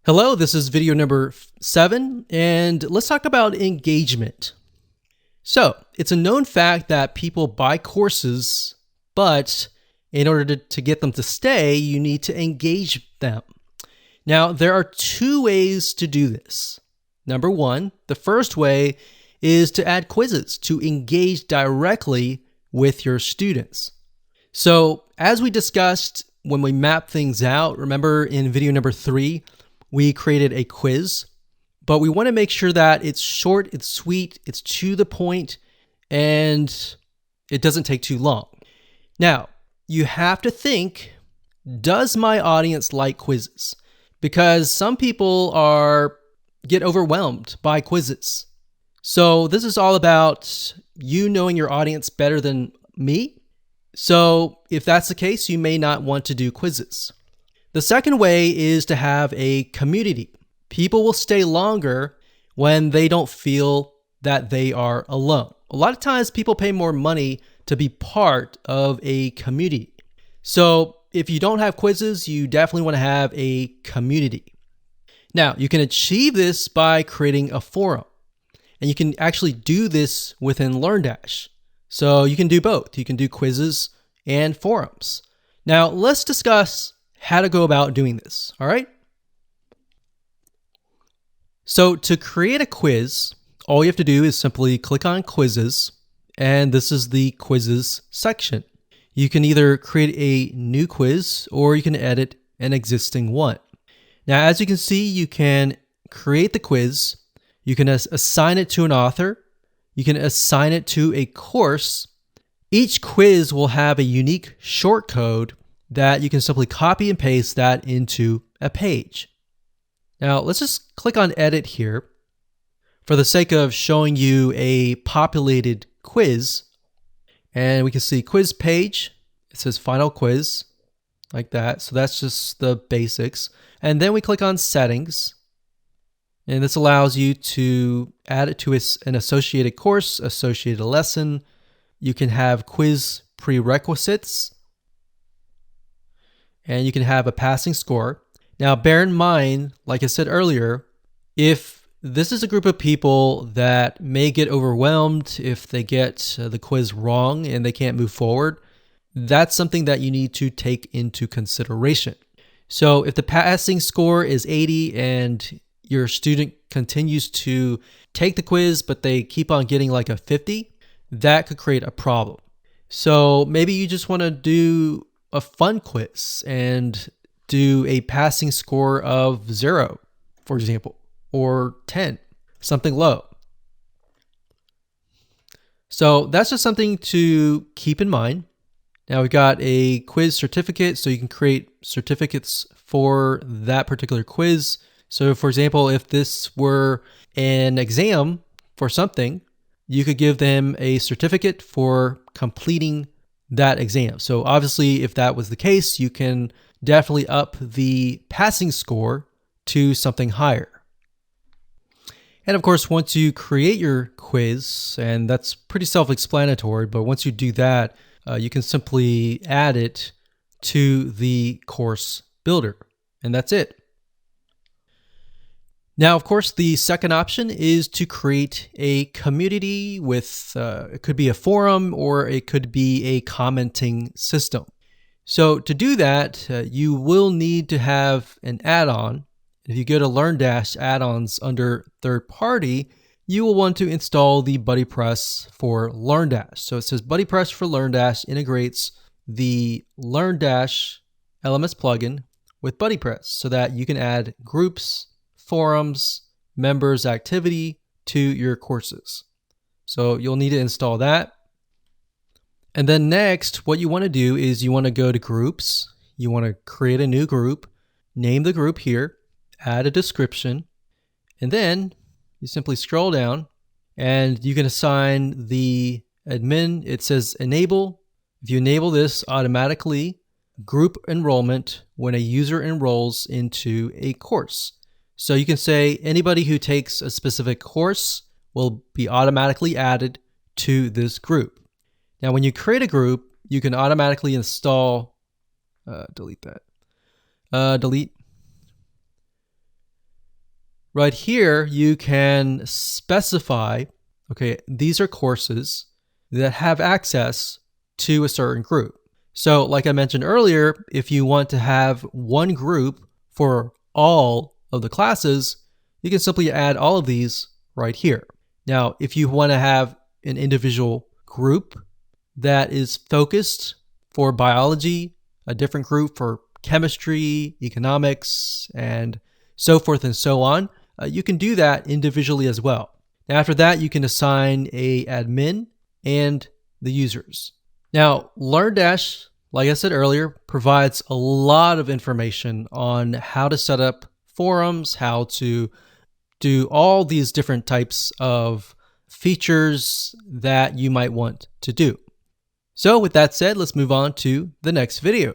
Hello, this is video number 7, and let's talk about engagement. So, it's a known fact that people buy courses, but in order to get them to stay, you need to engage them. Now, there are two ways to do this. Number one, the first way is to add quizzes to engage directly with your students. So, as we discussed when we mapped things out, remember in video number 3, we created a quiz, but we want to make sure that it's short, it's sweet, it's to the point, and it doesn't take too long. Now, you have to think, does my audience like quizzes? Because some people get overwhelmed by quizzes. So this is all about you knowing your audience better than me. So if that's the case, you may not want to do quizzes. The second way is to have a community. People will stay longer when they don't feel that they are alone. A lot of times people pay more money to be part of a community. So if you don't have quizzes, you definitely want to have a community. Now, you can achieve this by creating a forum. And you can actually do this within LearnDash. So you can do both. You can do quizzes and forums. Now, let's discuss how to go about doing this, all right? So to create a quiz, all you have to do is simply click on quizzes, and this is the quizzes section. You can either create a new quiz or you can edit an existing one. Now, as you can see, you can create the quiz, you can assign it to an author, you can assign it to a course. Each quiz will have a unique shortcode that you can simply copy and paste that into a page. Now, let's just click on edit here for the sake of showing you a populated quiz. And we can see quiz page. It says final quiz like that. So that's just the basics. And then we click on settings. And this allows you to add it to an associated course, associated lesson. You can have quiz prerequisites. And you can have a passing score. Now, bear in mind, like I said earlier, if this is a group of people that may get overwhelmed if they get the quiz wrong and they can't move forward, that's something that you need to take into consideration. So if the passing score is 80 and your student continues to take the quiz, but they keep on getting like a 50, that could create a problem. So maybe you just want to do a fun quiz and do a passing score of 0, for example, or 10, something low. So that's just something to keep in mind. Now we've got a quiz certificate, so you can create certificates for that particular quiz. So for example, if this were an exam for something, you could give them a certificate for completing that exam. So obviously, if that was the case, you can definitely up the passing score to something higher. And of course, once you create your quiz, and that's pretty self-explanatory, but once you do that, you can simply add it to the course builder, and that's it. Now, of course, the second option is to create a community with, it could be a forum or it could be a commenting system. So to do that, you will need to have an add-on. If you go to LearnDash add-ons under third party, you will want to install the BuddyPress for LearnDash. So it says BuddyPress for LearnDash integrates the LearnDash LMS plugin with BuddyPress so that you can add groups, forums, members activity to your courses. So you'll need to install that. And then next, what you want to do is you want to go to groups. You want to create a new group, name the group here, add a description, and then you simply scroll down and you can assign the admin. It says enable. If you enable this automatically, group enrollment when a user enrolls into a course. So you can say anybody who takes a specific course will be automatically added to this group. Now, when you create a group, you can automatically install, delete that, delete. right here, you can specify, okay, these are courses that have access to a certain group. So like I mentioned earlier, if you want to have one group for all of the classes, you can simply add all of these right here. Now, if you want to have an individual group that is focused for biology, a different group for chemistry, economics, and so forth and so on, you can do that individually as well. Now, after that, you can assign a admin and the users. Now, LearnDash, like I said earlier, provides a lot of information on how to set up forums, how to do all these different types of features that you might want to do. So with that said, let's move on to the next video.